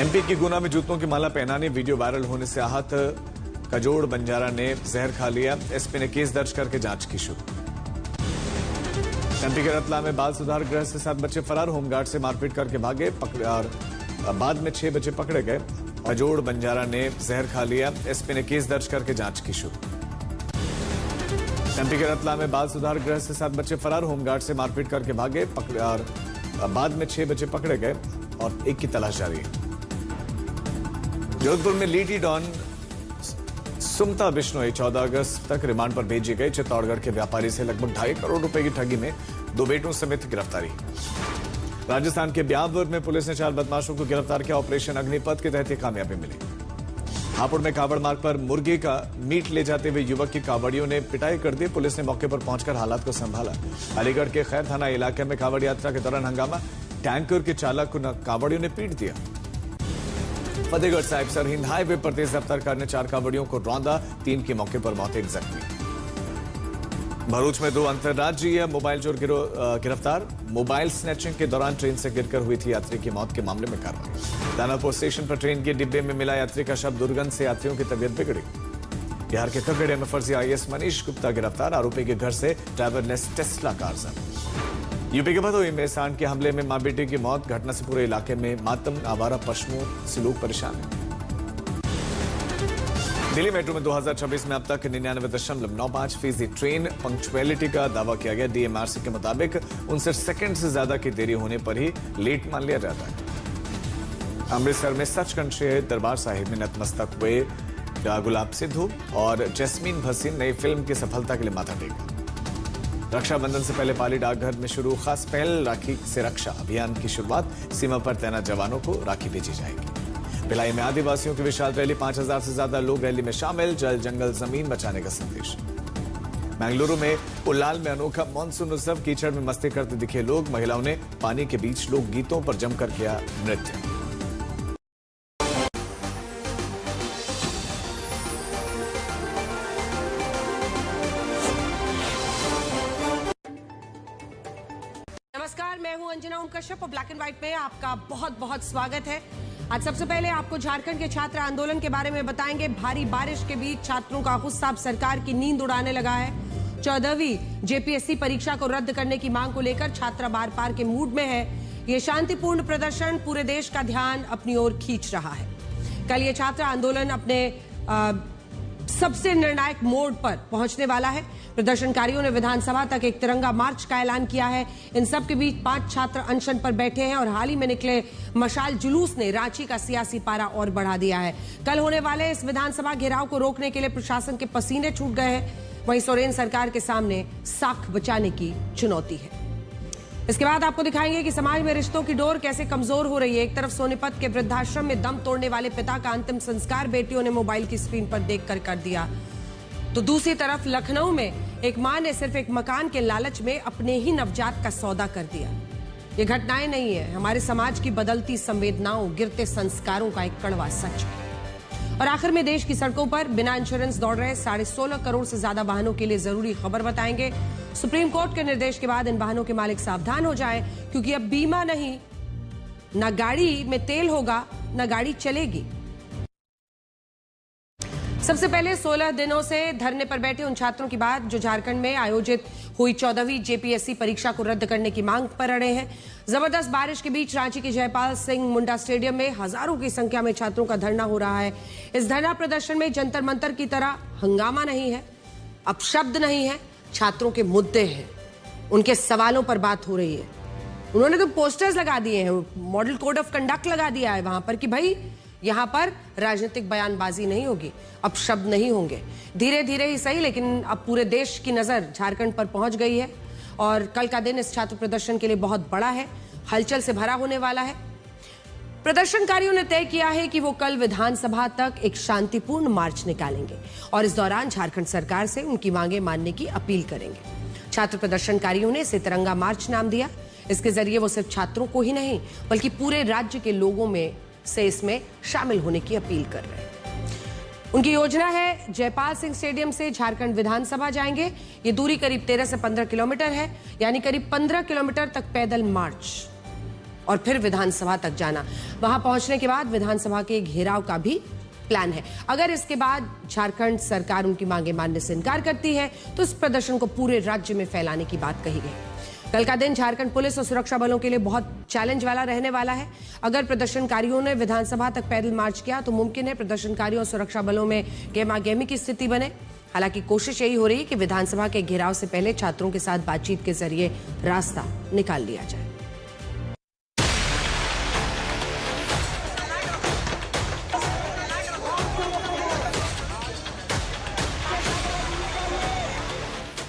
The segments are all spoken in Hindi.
एमपी की गुना में जूतों की माला पहनाने वीडियो वायरल होने से आहत कजोड़ बंजारा ने जहर खा लिया। एसपी ने केस दर्ज करके जांच की शुरू। एमपी के रतलाम में बाल सुधार गृह से 7 बच्चे फरार, होमगार्ड से मारपीट करके भागे और बाद में 6 बच्चे पकड़े गए। कजोड़ बंजारा ने जहर खा लिया। एसपी ने केस दर्ज करके जांच की शुरू। एमपी के रतलाम में बाल सुधार गृह से 7 बच्चे फरार, होमगार्ड से मारपीट करके भागे और बाद में 6 बच्चे पकड़े गए और एक की तलाश जारी है। जोधपुर में लीटी डॉन सुमता बिश्नोई 14 अगस्त तक रिमांड पर भेजी गई। चित्तौड़गढ़ के व्यापारी से लगभग 2.5 करोड़ रुपए की ठगी में 2 बेटों समेत गिरफ्तारी। राजस्थान के ब्यावर में पुलिस ने 4 बदमाशों को गिरफ्तार किया। ऑपरेशन अग्निपथ के तहत कामयाबी मिली। हापुड़ में कावड़ मार्ग पर मुर्गे का मीट ले जाते हुए युवक की कावड़ियों ने पिटाई कर दी। पुलिस ने मौके पर पहुंचकर हालात को संभाला। अलीगढ़ के खैर थाना इलाके में कावड़ यात्रा के दौरान हंगामा, टैंकर के चालक को कावड़ियों ने पीट दिया। फतेहगढ़ साहिब सरहिंद हाईवे पर तेज रफ्तार कार ने 4 कावड़ियों को रौंदा, 3 की मौके पर मौत, 1 जख्मी। भरूच में 2 अंतर्राज्यीय मोबाइल चोर गिरफ्तार। मोबाइल स्नैचिंग के दौरान ट्रेन से गिरकर हुई थी यात्री की मौत के मामले में कार्रवाई। दानापुर स्टेशन पर ट्रेन के डिब्बे में मिला यात्री का शव, दुर्गंध से यात्रियों की तबीयत बिगड़ी। बिहार के खगड़िया में फर्जी आईएएस मनीष गुप्ता गिरफ्तार। आरोपी के घर से ड्राइवरलेस टेस्ला कार जब्त। यूपी के भदोही में सांड के हमले में मां बेटे की मौत। घटना से पूरे इलाके में मातम, आवारा पशुओं से लोग परेशान हैं। दिल्ली मेट्रो में 2026 में अब तक 99.95% ट्रेन पंक्चुअलिटी का दावा किया गया। डीएमआरसी के मुताबिक 59 सेकंड से ज्यादा की देरी होने पर ही लेट मान लिया जाता है। अमृतसर में सचखंड श्री दरबार साहिब में नतमस्तक हुए गुलाब सिद्धू और जैस्मीन भसीन नई फिल्म की सफलता के लिए माथा टेका। रक्षाबंधन से पहले पाली डाकघर में शुरू खास पहल, राखी से रक्षा अभियान की शुरुआत। सीमा पर तैनात जवानों को राखी भेजी जाएगी। भिलाई में आदिवासियों की विशाल रैली, 5000 से ज्यादा लोग रैली में शामिल। जल जंगल जमीन बचाने का संदेश। बेंगलुरु में उल्लाल में अनोखा मानसून उत्सव, कीचड़ में मस्ती करते दिखे लोग। महिलाओं ने पानी के बीच लोक गीतों पर जमकर किया नृत्य। नमस्कार, मैं हूं अंजना ओम कश्यप और ब्लैक एंड व्हाइट में आपका बहुत बहुत स्वागत है। आज सबसे पहले आपको झारखंड के छात्र आंदोलन के बारे में बताएंगे। भारी बारिश के बीच छात्रों का गुस्सा अब सरकार की नींद उड़ाने लगा है। 14वीं जेपीएससी परीक्षा को रद्द करने की मांग को लेकर छात्र बार पार के मूड में है। ये शांतिपूर्ण प्रदर्शन पूरे देश का ध्यान अपनी ओर खींच रहा है। कल ये छात्र आंदोलन अपने सबसे निर्णायक मोड़ पर पहुंचने वाला है। प्रदर्शनकारियों ने विधानसभा तक एक तिरंगा मार्च का ऐलान किया है। इन सब के बीच 5 छात्र अनशन पर बैठे हैं और हाल ही में निकले मशाल जुलूस ने रांची का सियासी पारा और बढ़ा दिया है। कल होने वाले इस विधानसभा घेराव को रोकने के लिए प्रशासन के पसीने छूट गए हैं। वहीं सोरेन सरकार के सामने साख बचाने की चुनौती है। इसके बाद आपको दिखाएंगे कि समाज में रिश्तों की डोर कैसे कमजोर हो रही है। एक तरफ सोनीपत के वृद्धाश्रम में दम तोड़ने वाले पिता का अंतिम संस्कार बेटियों ने मोबाइल की स्क्रीन पर देखकर कर दिया, तो दूसरी तरफ लखनऊ में एक मां ने सिर्फ एक मकान के लालच में अपने ही नवजात का सौदा कर दिया। ये घटनाएं नहीं है, हमारे समाज की बदलती संवेदनाओं, गिरते संस्कारों का एक कड़वा सच है। और आखिर में देश की सड़कों पर बिना इंश्योरेंस दौड़ रहे 16.5 करोड़ से ज्यादा वाहनों के लिए जरूरी खबर बताएंगे। सुप्रीम कोर्ट के निर्देश के बाद इन वाहनों के मालिक सावधान हो जाएं, क्योंकि अब बीमा नहीं, ना गाड़ी में तेल होगा, ना गाड़ी चलेगी। सबसे पहले 16 दिनों से धरने पर बैठे उन छात्रों की बात जो झारखंड में आयोजित हुई 14वीं जेपीएससी परीक्षा को रद्द करने की मांग पर अड़े हैं। जबरदस्त बारिश के बीच रांची के जयपाल सिंह मुंडा स्टेडियम में हजारों की संख्या में छात्रों का धरना हो रहा है। इस धरना प्रदर्शन में जंतर मंतर की तरह हंगामा नहीं है, अपशब्द नहीं है, छात्रों के मुद्दे हैं, उनके सवालों पर बात हो रही है। उन्होंने तो पोस्टर्स लगा दिए हैं, मॉडल कोड ऑफ कंडक्ट लगा दिया है वहां पर कि भाई यहां पर राजनीतिक बयानबाजी नहीं होगी, अपशब्द नहीं होंगे। धीरे धीरे ही सही, लेकिन अब पूरे देश की नजर झारखंड पर पहुंच गई है और कल का दिन इस छात्र प्रदर्शन के लिए बहुत बड़ा है, हलचल से भरा होने वाला है। प्रदर्शनकारियों ने तय किया है कि वो कल विधानसभा तक एक शांतिपूर्ण मार्च निकालेंगे और इस दौरान झारखंड सरकार से उनकी मांगे मानने की अपील करेंगे। छात्र प्रदर्शनकारियों ने इसे तिरंगा मार्च नाम दिया। इसके जरिए वो सिर्फ छात्रों को ही नहीं बल्कि पूरे राज्य के लोगों में से इसमें शामिल होने की अपील कर रहे हैं। उनकी योजना है जयपाल सिंह स्टेडियम से झारखंड विधानसभा जाएंगे। ये दूरी करीब 13 से 15 किलोमीटर है, यानी करीब 15 किलोमीटर तक पैदल मार्च। और फिर विधानसभा तक जाना। वहां पहुंचने के बाद विधानसभा के घेराव का भी प्लान है। अगर इसके बाद झारखंड सरकार उनकी मांगे मानने से इनकार करती है तो इस प्रदर्शन को पूरे राज्य में फैलाने की बात कही गई। कल का दिन झारखंड पुलिस और सुरक्षा बलों के लिए बहुत चैलेंज वाला रहने वाला है। अगर प्रदर्शनकारियों ने विधानसभा तक पैदल मार्च किया तो मुमकिन है प्रदर्शनकारियों और सुरक्षा बलों में गेमागेमी की स्थिति बने। हालांकि कोशिश यही हो रही है कि विधानसभा के घेराव से पहले छात्रों के साथ बातचीत के जरिए रास्ता निकाल लिया जाए।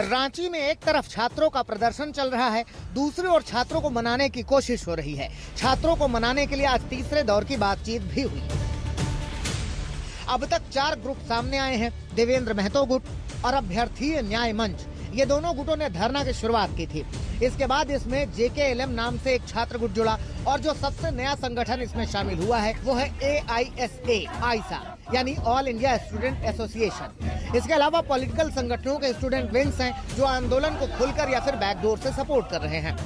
रांची में एक तरफ छात्रों का प्रदर्शन चल रहा है, दूसरी ओर छात्रों को मनाने की कोशिश हो रही है। छात्रों को मनाने के लिए आज तीसरे दौर की बातचीत भी हुई। अब तक 4 ग्रुप सामने आए हैं, देवेंद्र महतो गुट और अभ्यर्थी न्याय मंच। ये दोनों गुटों ने धरना की शुरुआत की थी। इसके बाद इसमें JKLM नाम से एक छात्र गुट जुड़ा और जो सबसे नया संगठन इसमें शामिल हुआ है वो है AISA यानी ऑल इंडिया स्टूडेंट एसोसिएशन। इसके अलावा पॉलिटिकल संगठनों के स्टूडेंट विंग्स हैं जो आंदोलन को खुलकर या फिर बैकडोर से सपोर्ट कर रहे हैं।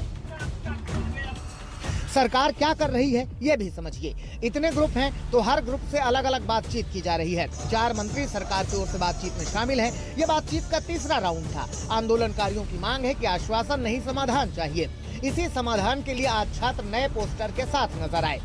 सरकार क्या कर रही है ये भी समझिए। इतने ग्रुप हैं तो हर ग्रुप से अलग अलग बातचीत की जा रही है। 4 मंत्री सरकार की ओर से बातचीत में शामिल हैं। ये बातचीत का तीसरा राउंड था। आंदोलनकारियों की मांग है कि आश्वासन नहीं समाधान चाहिए। इसी समाधान के लिए आज छात्र नए पोस्टर के साथ नजर आए।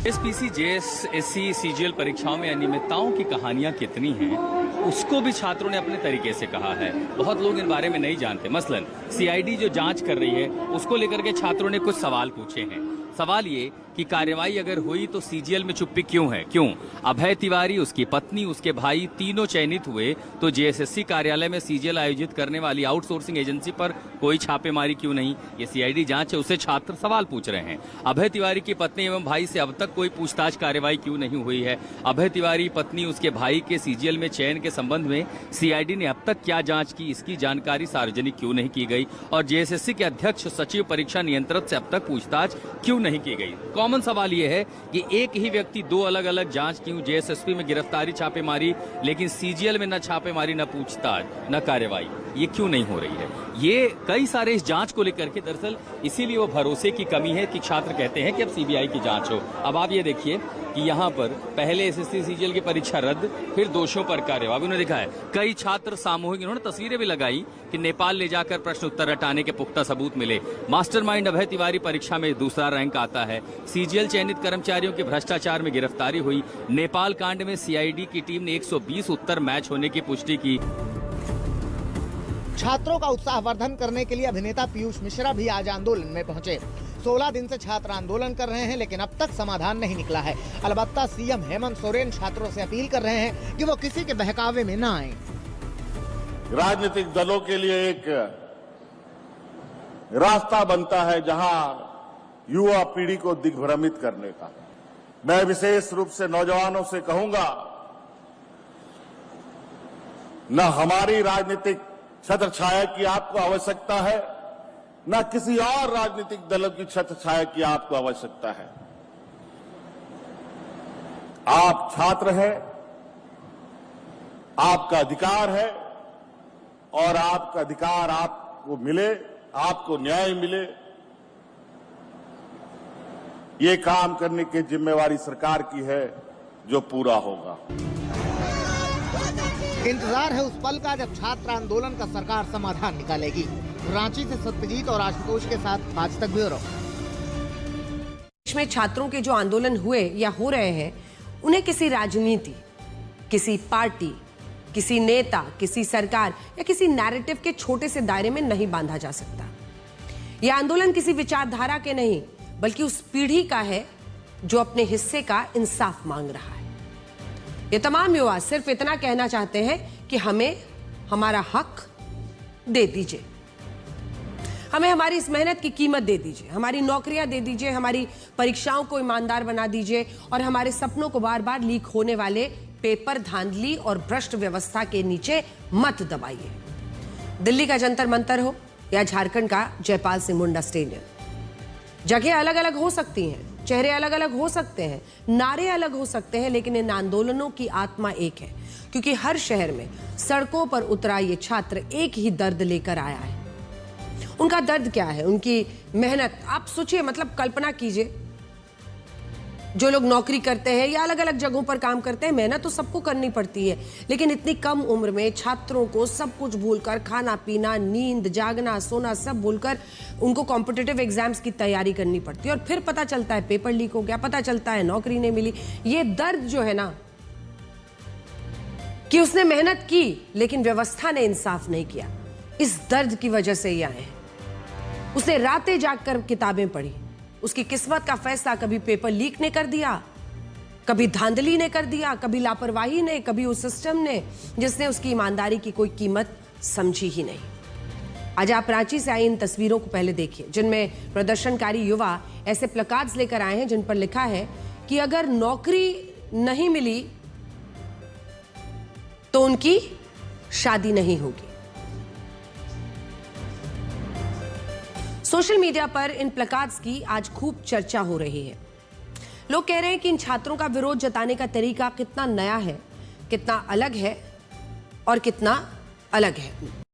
SPC, JSSC, CGL परीक्षाओं में अनियमितताओं की कहानियां कितनी हैं, उसको भी छात्रों ने अपने तरीके से कहा है। बहुत लोग इन बारे में नहीं जानते। मसलन CID जो जांच कर रही है उसको लेकर के छात्रों ने कुछ सवाल पूछे हैं। सवाल ये कि कार्रवाई अगर हुई तो CGL में चुप्पी क्यों है? क्यों अभय तिवारी, उसकी पत्नी, उसके भाई तीनों चयनित हुए तो JSSC कार्यालय में CGL आयोजित करने वाली आउटसोर्सिंग एजेंसी पर कोई छापेमारी क्यों नहीं? ये CID जांच है, उसे छात्र सवाल पूछ रहे हैं। अभय तिवारी की पत्नी एवं भाई से अब तक कोई पूछताछ कार्रवाई क्यों नहीं हुई है? अभय तिवारी पत्नी, उसके भाई के CGL में चयन के संबंध में CID ने अब तक क्या जांच की, इसकी जानकारी सार्वजनिक क्यों नहीं की गई? और JSSC के अध्यक्ष सचिव परीक्षा नियंत्रक से अब तक पूछताछ क्यों नहीं की गई? कॉमन सवाल यह है कि एक ही व्यक्ति 2 अलग अलग जांच क्यों? JSSP में गिरफ्तारी छापेमारी, लेकिन CGL में न छापेमारी, न पूछताछ, न कार्रवाई, ये क्यों नहीं हो रही है? ये कई सारे इस जांच को लेकर के दरअसल इसीलिए वो भरोसे की कमी है कि छात्र कहते हैं कि अब CBI की जांच हो। अब आप ये देखिए कि यहाँ पर पहले SSC CGL की परीक्षा रद्द, फिर दोषियों पर कार्यवाही। उन्होंने देखा है कई छात्र सामूहिक, इन्होंने तस्वीरें भी लगाई कि नेपाल ले जाकर प्रश्न उत्तर हटाने के पुख्ता सबूत मिले। मास्टरमाइंड अभय तिवारी परीक्षा में दूसरा रैंक आता है। CGL चयनित कर्मचारियों की भ्रष्टाचार में गिरफ्तारी हुई। नेपाल कांड में CID की टीम ने 120 उत्तर मैच होने की पुष्टि की। छात्रों का उत्साहवर्धन करने के लिए अभिनेता पीयूष मिश्रा भी आज आंदोलन में पहुंचे। 16 दिन से छात्र आंदोलन कर रहे हैं लेकिन अब तक समाधान नहीं निकला है। अलबत्ता CM हेमंत सोरेन छात्रों से अपील कर रहे हैं कि वो किसी के बहकावे में ना आए। राजनीतिक दलों के लिए एक रास्ता बनता है जहां युवा पीढ़ी को दिग्भ्रमित करने का। मैं विशेष रूप से नौजवानों से कहूंगा, न हमारी राजनीतिक छत्र छाया की आपको आवश्यकता है, न किसी और राजनीतिक दल की छत्र छाया की आपको आवश्यकता है। आप छात्र हैं, आपका अधिकार है और आपका अधिकार आपको मिले, आपको न्याय मिले, ये काम करने की जिम्मेवारी सरकार की है जो पूरा होगा। इंतजार है उस पल का जब छात्र आंदोलन का सरकार समाधान निकालेगी। रांची से सत्यजीत और आशुतोष के साथ आज तक ब्यूरो। देश में छात्रों के जो आंदोलन हुए या हो रहे हैं, उन्हें किसी राजनीति, किसी पार्टी, किसी नेता, किसी सरकार या किसी नैरेटिव के छोटे से दायरे में नहीं बांधा जा सकता। यह आंदोलन किसी विचारधारा के नहीं बल्कि उस पीढ़ी का है जो अपने हिस्से का इंसाफ मांग रहा है। ये तमाम युवा सिर्फ इतना कहना चाहते हैं कि हमें हमारा हक दे दीजिए, हमें हमारी इस मेहनत की कीमत दे दीजिए, हमारी नौकरियां दे दीजिए, हमारी परीक्षाओं को ईमानदार बना दीजिए और हमारे सपनों को बार बार लीक होने वाले पेपर धांधली और भ्रष्ट व्यवस्था के नीचे मत दबाइए। दिल्ली का जंतर मंतर हो या झारखंड का जयपाल सिंह मुंडा स्टेडियम, जगह अलग अलग हो सकती हैं, चेहरे अलग अलग हो सकते हैं, नारे अलग हो सकते हैं, लेकिन इन आंदोलनों की आत्मा एक है, क्योंकि हर शहर में सड़कों पर उतरा ये छात्र एक ही दर्द लेकर आया है उनका दर्द क्या है, उनकी मेहनत। आप सोचिए, मतलब कल्पना कीजिए, जो लोग नौकरी करते हैं या अलग अलग जगहों पर काम करते हैं, मेहनत तो सबको करनी पड़ती है, लेकिन इतनी कम उम्र में छात्रों को सब कुछ भूलकर, खाना पीना, नींद, जागना, सोना सब भूलकर उनको कॉम्पिटिटिव एग्जाम्स की तैयारी करनी पड़ती है। और फिर पता चलता है पेपर लीक हो गया, पता चलता है नौकरी नहीं मिली। ये दर्द जो है ना, कि उसने मेहनत की लेकिन व्यवस्था ने इंसाफ नहीं किया, इस दर्द की वजह से ये आए हैं। उसने रातें जागकर किताबें पढ़ी, उसकी किस्मत का फैसला कभी पेपर लीक ने कर दिया, कभी धांधली ने कर दिया, कभी लापरवाही ने, कभी उस सिस्टम ने जिसने उसकी ईमानदारी की कोई कीमत समझी ही नहीं। आज आप रांची से आई इन तस्वीरों को पहले देखिए, जिनमें प्रदर्शनकारी युवा ऐसे प्लकार्ड्स लेकर आए हैं जिन पर लिखा है कि अगर नौकरी नहीं मिली तो उनकी शादी नहीं होगी। सोशल मीडिया पर इन प्लकार्ड्स की आज खूब चर्चा हो रही है। लोग कह रहे हैं कि इन छात्रों का विरोध जताने का तरीका कितना नया है, कितना अलग है और कितना अलग है।